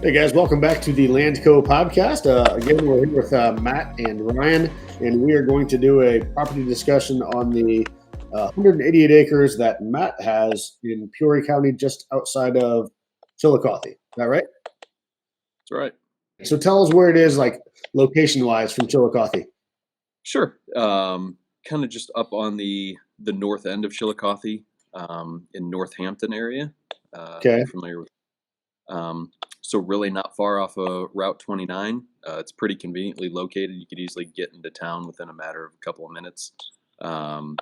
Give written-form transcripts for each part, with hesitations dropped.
Hey guys, welcome back to the LandCo podcast. Again, we're here with Matt and Ryan, and we are going to do a property discussion on the 188 acres that Matt has in Peoria County, just outside of Chillicothe. Is that right? That's right. So tell us where it is, like location-wise, from Chillicothe. Sure. Kind of just up on the north end of Chillicothe, in Northampton area. Okay. You're familiar with. So really not far off of Route 29. It's pretty conveniently located. You could easily get into town within a matter of a couple of minutes. From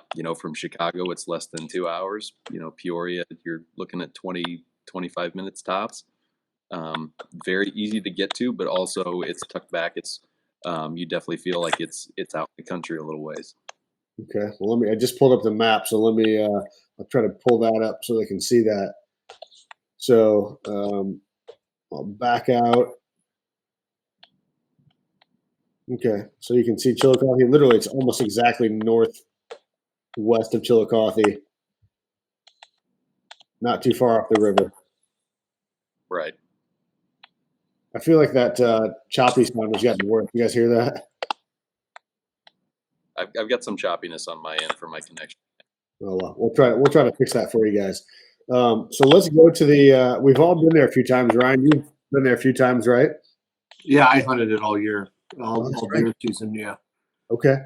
Chicago, it's less than 2 hours. Peoria, you're looking at 20, 25 minutes tops. Very easy to get to, but also it's tucked back. It's you definitely feel like it's out in the country a little ways. Okay. Well, I just pulled up the map, so I'll try to pull that up so they can see that. So I'll back out. Okay, so you can see Chillicothe. Literally, it's almost exactly northwest of Chillicothe. Not too far off the river. Right. I feel like that choppy sound has gotten worse. You guys hear that? I've got some choppiness on my end for my connection. Oh, well, we'll try to fix that for you guys. So let's go to the. We've all been there a few times, Ryan. You've been there a few times, right? Yeah, I hunted it all year, all right. deer season. Yeah. Okay.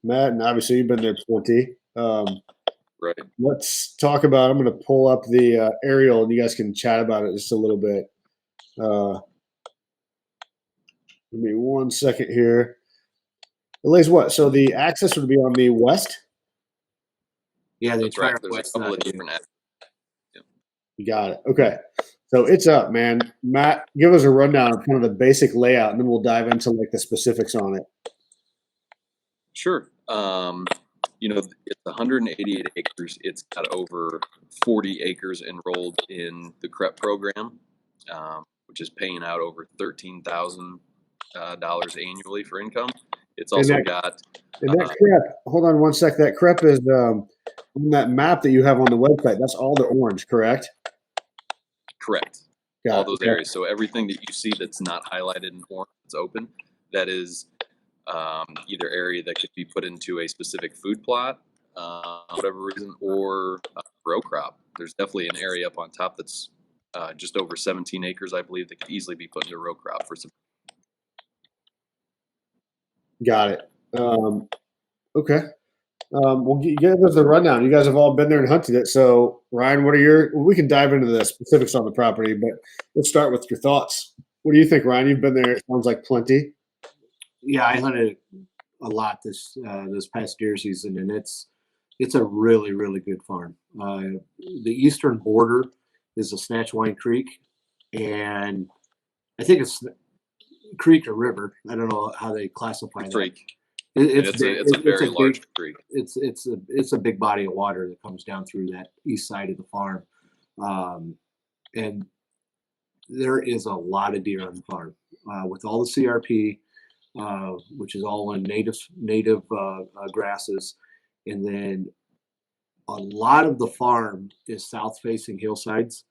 Matt, and obviously you've been there plenty. Right. Let's talk about. I'm going to pull up the aerial, and you guys can chat about it just a little bit. Give me 1 second here. It lays what? So the access would be on the west. Yeah, That's right. There's a couple of different. You got it. Okay. So it's up, man. Matt, give us a rundown of kind of the basic layout, and then we'll dive into like the specifics on it. Sure. It's 188 acres. It's got over 40 acres enrolled in the CREP program, which is paying out over $13,000 annually for income. It's also got. And that CREP, hold on 1 sec. That CREP is on that map that you have on the website. That's all the orange, correct? Correct. All those areas. So everything that you see that's not highlighted in orange, that's open, that is either area that could be put into a specific food plot, whatever reason, or row crop. There's definitely an area up on top that's just over 17 acres, I believe, that could easily be put into row crop for some. Got it. Okay. Well, give us the rundown. You guys have all been there and hunted it. So, Ryan, we can dive into the specifics on the property, but let's start with your thoughts. What do you think, Ryan? You've been there. It sounds like plenty. Yeah, I hunted a lot this past deer season, and it's a really, really good farm. The eastern border is a Snatchwine Creek, and I think it's creek or river. I don't know how they classify that. Creek. It's a very large creek. It's a big body of water that comes down through that east side of the farm, and there is a lot of deer on the farm with all the CRP, which is all on native grasses, and then a lot of the farm is south-facing hillsides,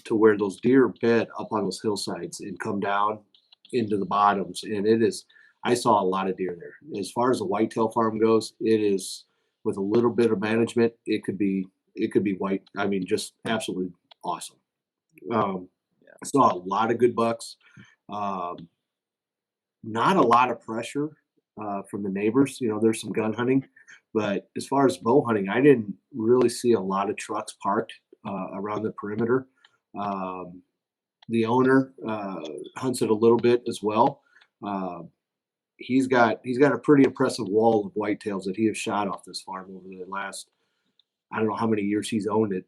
to where those deer bed up on those hillsides and come down into the bottoms, and it is. I saw a lot of deer there. As far as the whitetail farm goes, it is, with a little bit of management, it could be white. I mean, just absolutely awesome. I saw a lot of good bucks. Not a lot of pressure from the neighbors. There's some gun hunting, but as far as bow hunting, I didn't really see a lot of trucks parked around the perimeter. The owner hunts it a little bit as well. He's got a pretty impressive wall of whitetails that he has shot off this farm over the last, I don't know how many years he's owned it.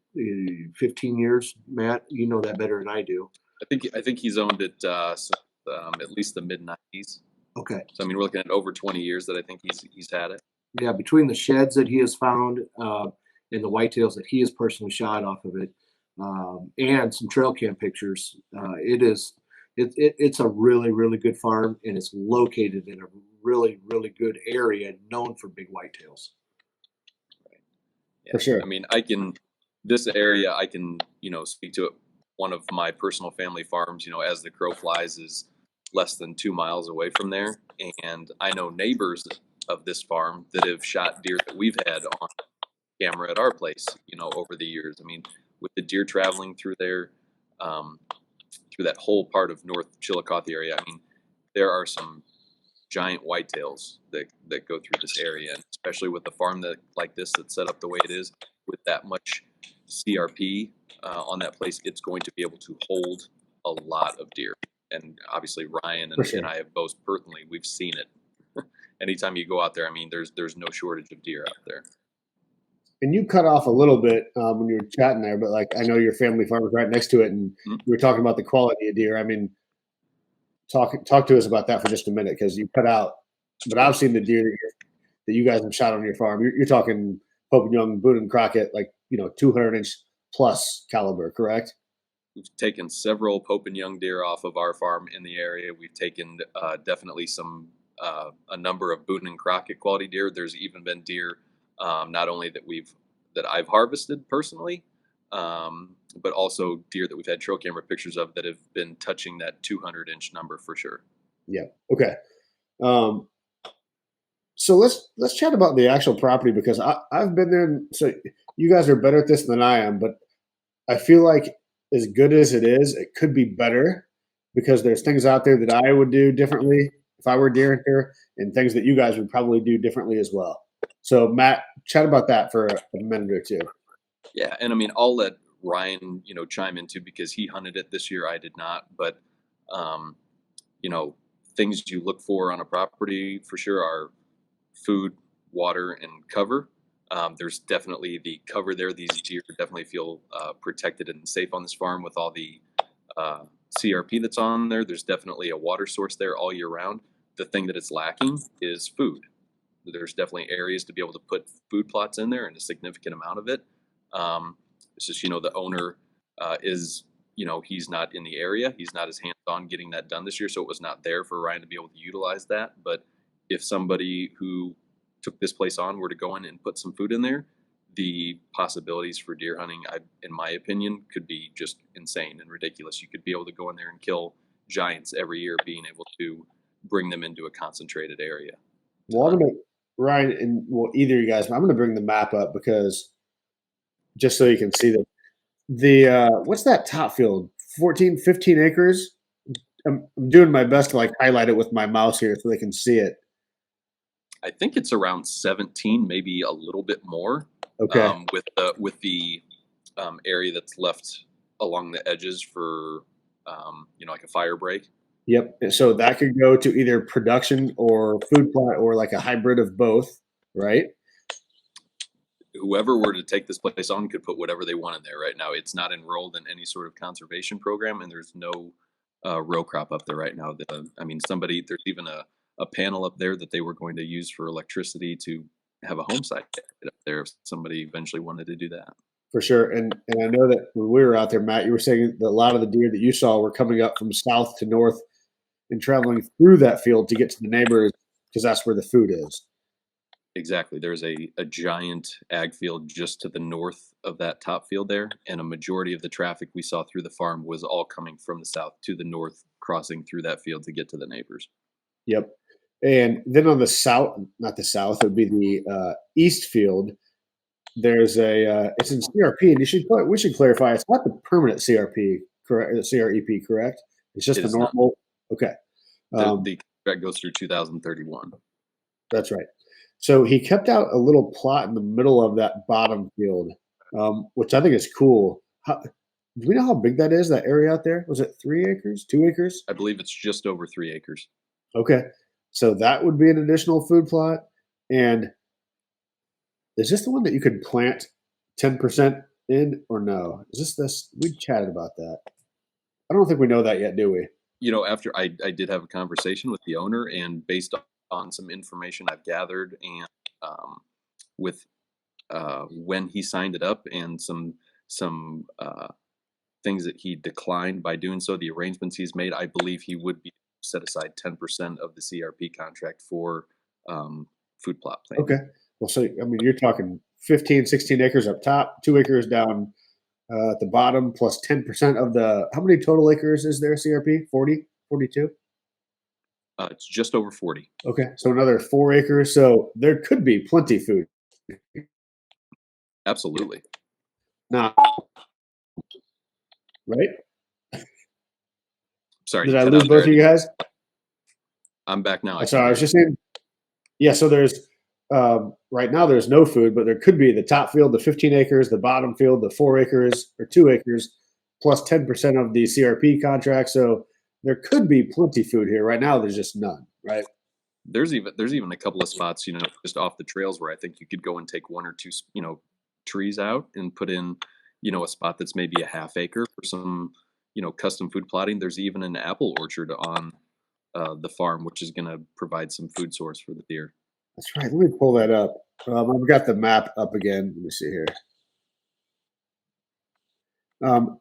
15 years, Matt. You know that better than I do. I think he's owned it since at least the mid-90s. Okay. So we're looking at over 20 years that I think he's had it. Yeah, between the sheds that he has found and the whitetails that he has personally shot off of it, and some trail cam pictures, it's a really, really good farm, and it's located in a really, really good area known for big whitetails. Right. Yeah. For sure. This area, I can, speak to it one of my personal family farms, as the crow flies, is less than 2 miles away from there. And I know neighbors of this farm that have shot deer that we've had on camera at our place, over the years. I mean, with the deer traveling through there, through that whole part of North Chillicothe area, I mean, there are some giant whitetails that go through this area, and especially with a farm like this that's set up the way it is, with that much CRP on that place, it's going to be able to hold a lot of deer. And obviously, Ryan For and, sure. and I have both personally, we've seen it. Anytime you go out there, I mean, there's no shortage of deer out there. And you cut off a little bit when you were chatting there, but like I know your family farm is right next to it, and Mhm. we were talking about the quality of deer. I mean, talk to us about that for just a minute because you cut out. But I've seen the deer that you guys have shot on your farm. You're talking Pope and Young, Boone and Crockett, like 200-inch plus caliber, correct? We've taken several Pope and Young deer off of our farm in the area. We've taken definitely a number of Boone and Crockett quality deer. There's even been deer not only that I've harvested personally, but also deer that we've had trail camera pictures of that have been touching that 200-inch number for sure. Yeah. Okay. Um, so let's chat about the actual property because I've been there. And so you guys are better at this than I am, but I feel like as good as it is, it could be better because there's things out there that I would do differently if I were a deer hunter, and things that you guys would probably do differently as well. So Matt, chat about that for a minute or two. Yeah, and I mean, I'll let Ryan, chime into because he hunted it this year. I did not, but um, things you look for on a property for sure are food, water, and cover. There's definitely the cover there. These deer definitely feel protected and safe on this farm with all the uh, CRP that's on there. There's definitely a water source there all year round. The thing that it's lacking is food. There's definitely areas to be able to put food plots in there and a significant amount of it. It's just, the owner is, he's not in the area. He's not as hands on getting that done this year. So it was not there for Ryan to be able to utilize that. But if somebody who took this place on were to go in and put some food in there, the possibilities for deer hunting, in my opinion, could be just insane and ridiculous. You could be able to go in there and kill giants every year, being able to bring them into a concentrated area. Well, I'm gonna Ryan and either of you guys. I'm gonna bring the map up because just so you can see the what's that top field? 14, 15 acres. I'm doing my best to like highlight it with my mouse here so they can see it. I think it's around 17, maybe a little bit more, Okay. with the area that's left along the edges for like a fire break. Yep. And so that could go to either production or food plot or like a hybrid of both, right? Whoever were to take this place on could put whatever they want in there. Right now, it's not enrolled in any sort of conservation program, and there's no row crop up there right now. I mean, there's even a panel up there that they were going to use for electricity to have a home site up there if somebody eventually wanted to do that. For sure. And I know that when we were out there, Matt, you were saying that a lot of the deer that you saw were coming up from south to north and traveling through that field to get to the neighbors because that's where the food is. Exactly. There's a giant ag field just to the north of that top field there, and a majority of the traffic we saw through the farm was all coming from the south to the north, crossing through that field to get to the neighbors. Yep. And then on the south, not the south, it would be the east field. There's it's in CRP, and we should clarify it's not the permanent CRP, correct? CREP, correct? It's just It the is not. normal. Okay, The contract goes through 2031. that's right. So he kept out a little plot in the middle of that bottom field, which I think is cool. Do we know how big that is? That area out there, was it 3 acres, 2 acres? I believe it's just over 3 acres. Okay, so that would be an additional food plot. And is this the one that you could plant 10% in, or no? Is this? We chatted about that. I don't think we know that yet, do we? After I did have a conversation with the owner, and based on some information I've gathered, and with when he signed it up, and some things that he declined by doing so, the arrangements he's made, I believe he would be set aside 10% of the CRP contract for food plot planting. Okay. Well, so I mean, you're talking 15, 16 acres up top, 2 acres down at the bottom, plus 10% of the. How many total acres is there? CRP 40, 42. It's just over 40. Okay, so another 4 acres. So there could be plenty food. Absolutely. Now, right? Sorry, Did you I cut lose out there. both of you guys? I'm back now. I Sorry, I can was hear just saying. Yeah, so there's right now there's no food, but there could be the top field, the 15 acres, the bottom field, the 4 acres or 2 acres, plus 10% of the CRP contract. So there could be plenty food here. Right now, there's just none. Right? there's even a couple of spots, just off the trails where I think you could go and take one or two, trees out and put in, a spot that's maybe a half acre for some, custom food plotting. There's even an apple orchard on the farm, which is going to provide some food source for the deer. That's right. Let me pull that up. I've got the map up again. Let me see here. Um,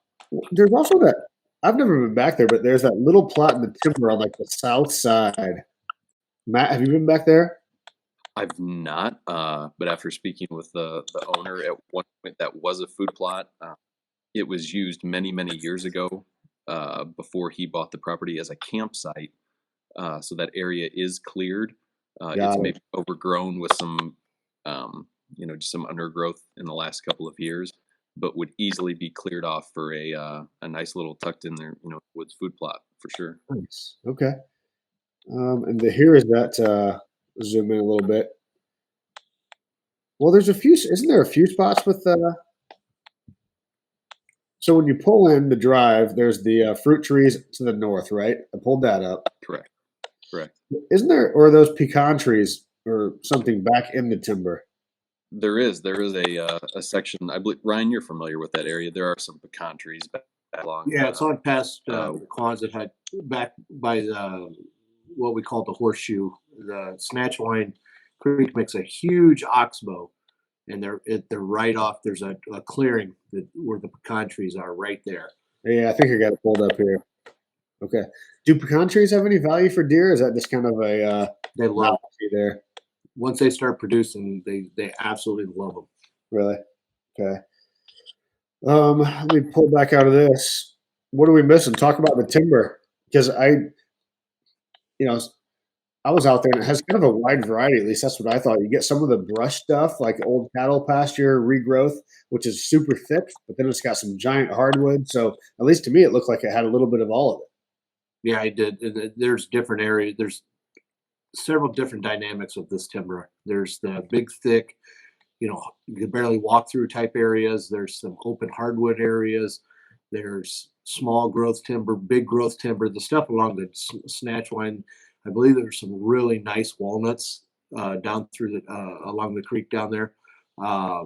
there's also that. I've never been back there, but there's that little plot in the timber on like the south side. Matt, have you been back there? I've not, but after speaking with the owner at one point, that was a food plot. It was used many, many years ago, before he bought the property as a campsite. So that area is cleared. It's Got it. maybe overgrown with some, just some undergrowth in the last couple of years, but would easily be cleared off for a nice little tucked in there, woods food plot for sure. Nice. Okay. Here is that. Zoom in a little bit. Well, there's a few. Isn't there a few spots with? So when you pull in the drive, there's the fruit trees to the north, right? I pulled that up. Correct. Correct. Isn't there, or are those pecan trees or something back in the timber? There is a section. I believe Ryan, you're familiar with that area. There are some pecan trees back along. Yeah, it's on past uh, the Quonset hut, back by the what we call the horseshoe. The Snatchline Creek makes a huge oxbow, and they're right off. There's a clearing where the pecan trees are right there. Yeah, I think I got it pulled up here. Okay. Do pecan trees have any value for deer? Is that just kind of a They love novelty there? once they start producing, they absolutely love them. Really? Okay. Let me pull back out of this. What are we missing? Talk about the timber because you know, I was out there and it has kind of a wide variety. At least that's what I thought. You get some of the brush stuff like old cattle pasture regrowth, which is super thick, but then it's got some giant hardwood. So at least to me, it looked like it had a little bit of all of it. Yeah, I did. There's different areas. There's several different dynamics of this timber. There's the big, thick, you can barely walk through type areas. There's some open hardwood areas. There's small growth timber, big growth timber. The stuff along the snatch line, I believe there's some really nice walnuts down through along the creek down there. I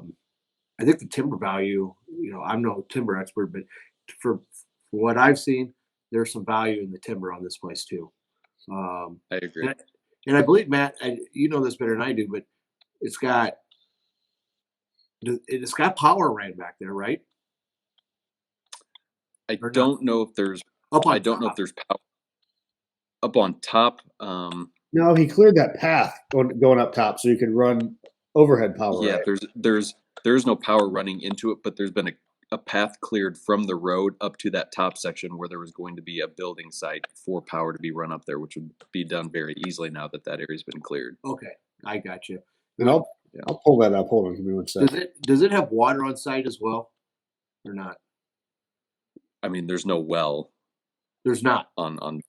think the timber value, I'm no timber expert, but for what I've seen, there's some value in the timber on this place too. I agree. And I believe Matt, you know this better than I do, but it's got power ran back there, right? I Or not? don't know if there's Up on I don't know if top. there's power up on top. No, he cleared that path going up top so you could run overhead power. Yeah, Right? there's no power running into it, but there's been a path cleared from the road up to that top section where there was going to be a building site for power to be run up there, which would be done very easily now that that area's been cleared. Okay, I got you. And I'll pull that up. Hold on, give me 1 second. Does it have water on site as well, or not? I mean, there's no well There's not. on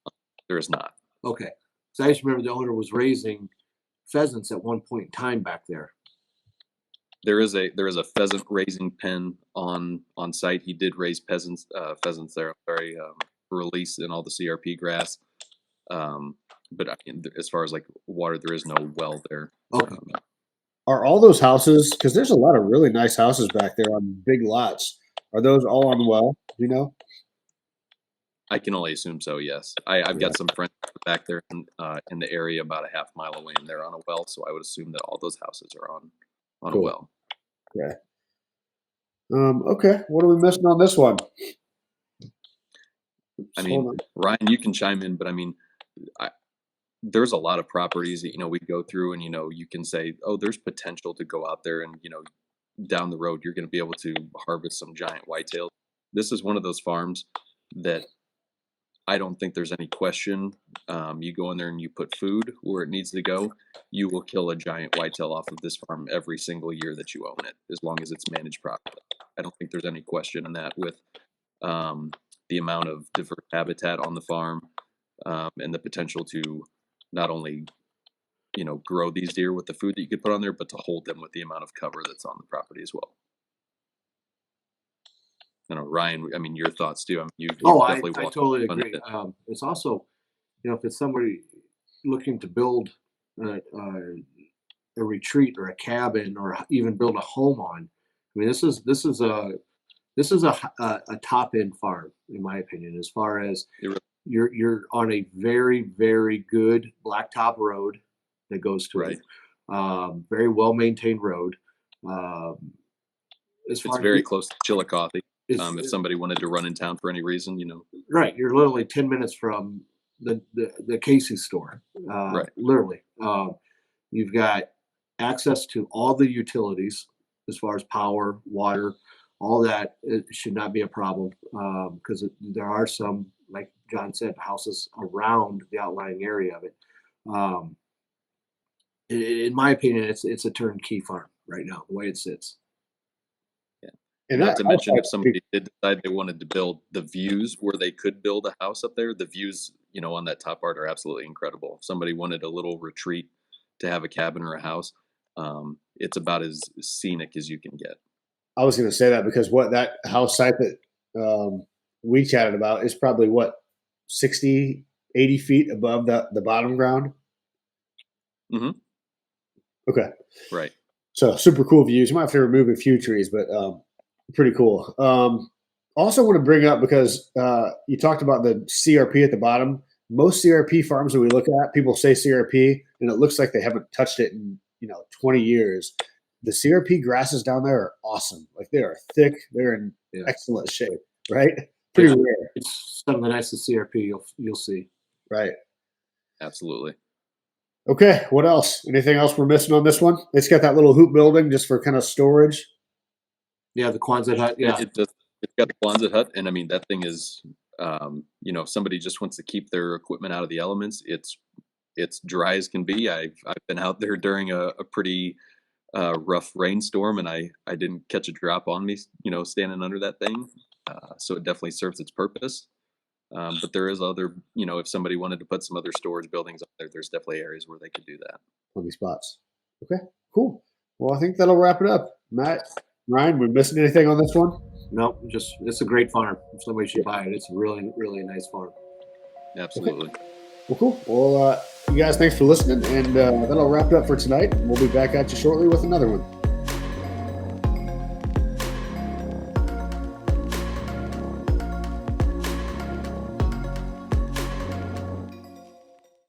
there is not. Okay, so I just remember the owner was raising pheasants at one point in time back there. There is a pheasant raising pen on site. He did raise pheasants there. I'm sorry, for release in all the CRP grass. But as far as like water, there is no well there. Okay. Are all those houses? Because there's a lot of really nice houses back there on big lots. Are those all on well? Do you know? I can only assume so. Yes, I've got some friends back there in the area about a half mile away, and they're on a well. So I would assume that all those houses are on a well. Okay. Okay. What are we missing on this one? I mean, Ryan, you can chime in, but I mean, there's a lot of properties that we go through, and you can say, oh, there's potential to go out there and down the road, you're going to be able to harvest some giant whitetail. This is one of those farms that I don't think there's any question. You go in there and you put food where it needs to go, you will kill a giant whitetail off of this farm every single year that you own it, as long as it's managed properly. I don't think there's any question in that with the amount of diverse habitat on the farm and the potential to not only grow these deer with the food that you could put on there, but to hold them with the amount of cover that's on the property as well. I don't know, Ryan, I mean, your thoughts too. I mean, you've I definitely walked totally on agree. it. It's also, if it's somebody looking to build a retreat or a cabin or even build a home on, I mean, this is a top end farm, in my opinion, as far as you're on a very, very good blacktop road that goes to it. Very well maintained road. It's very close to Chillicothe. If somebody wanted to run in town for any reason, Right, you're literally 10 minutes from the Casey store. Literally, you've got access to all the utilities as far as power, water, all that. It should not be a problem because there are some, like John said, houses around the outlying area of it. In my opinion, it's a turnkey farm right now, the way it sits. And not to mention, if somebody did decide they wanted to build, the views where they could build a house up there, the views, on that top part are absolutely incredible. If somebody wanted a little retreat to have a cabin or a house, it's about as scenic as you can get. I was going to say that because that house site that we chatted about is probably 60, 80 feet above the bottom ground. Mm-hmm. Okay. Right. So super cool views. You might have to remove a few trees, but pretty cool. Also want to bring up, because you talked about the CRP at the bottom. Most CRP farms that we look at, people say CRP, and it looks like they haven't touched it in 20 years. The CRP grasses down there are awesome. Like, they are thick. They're in excellent shape. Right? Pretty rare. It's some of the nicest CRP you'll see. Right. Absolutely. Okay. What else? Anything else we're missing on this one? It's got that little hoop building just for kind of storage. Yeah, the Quonset hut. Yeah, it's got the Quonset hut, and I mean, that thing is, if somebody just wants to keep their equipment out of the elements, it's dry as can be. I've been out there during a pretty rough rainstorm, and I didn't catch a drop on me, standing under that thing. So it definitely serves its purpose. But there is other, if somebody wanted to put some other storage buildings up there, there's definitely areas where they could do that. Plenty spots. Okay, cool. Well, I think that'll wrap it up. Matt, Ryan, we missing anything on this one? No, it's a great farm. If somebody should buy it, it's really, really a nice farm. Absolutely. Okay. Well, cool. Well, you guys, thanks for listening, and that'll wrap it up for tonight. We'll be back at you shortly with another one.